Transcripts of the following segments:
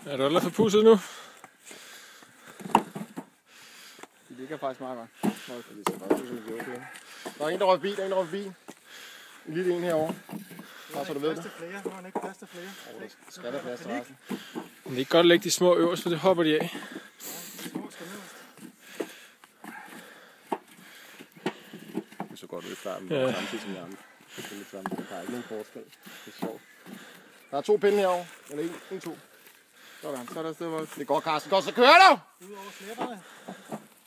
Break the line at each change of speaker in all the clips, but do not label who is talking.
Er du allerede forpudset nu?
De ligger faktisk meget godt. Der er en, der røg forbi. En lille en herovre. Bare så du ved det.
Nu har han ikke plads til flere.
Skal der plads til resten?
Men det er godt at lægge de små øverst, for det hopper de af.
Det så godt ud i starten,
Ja.
samtidig som jeg andre. Der er ikke nogen forskel. Det er sjovt. Der er 2 pinde herovre. Eller en, 2. Sådan, så er der et sted, hvor... Det går, Carsten. Godt, så kører du!
Udover slæberne.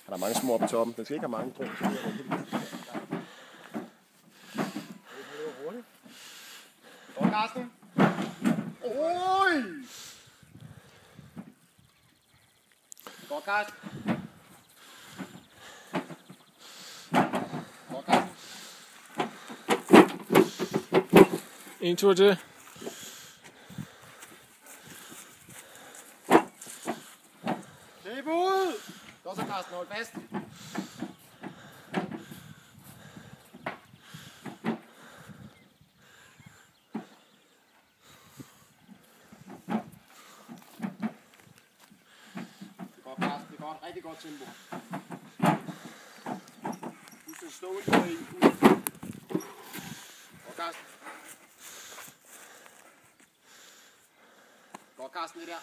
Der er mange små oppe i toppen. Den skal ikke have mange, tror jeg. Godt, Carsten. Oj! Godt, Carsten. Godt, Carsten.
En tur til.
Løb ud! Godt så, Carsten. Hold fast. Det er godt. Rigtig godt tempo. Du skal stå i og i. Godt, Carsten. Godt, Carsten, det der.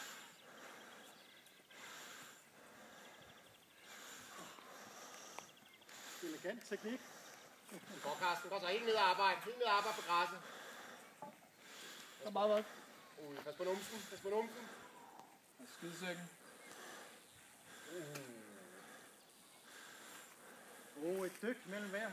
Elegant teknik.
Godt, Carsten. Godt, så helt ned og arbejde. Helt ned og arbejde på græsset.
Så meget godt.
Pas på numsen. Pas på numsen.
Skidesækken. Et dyk mellem hver.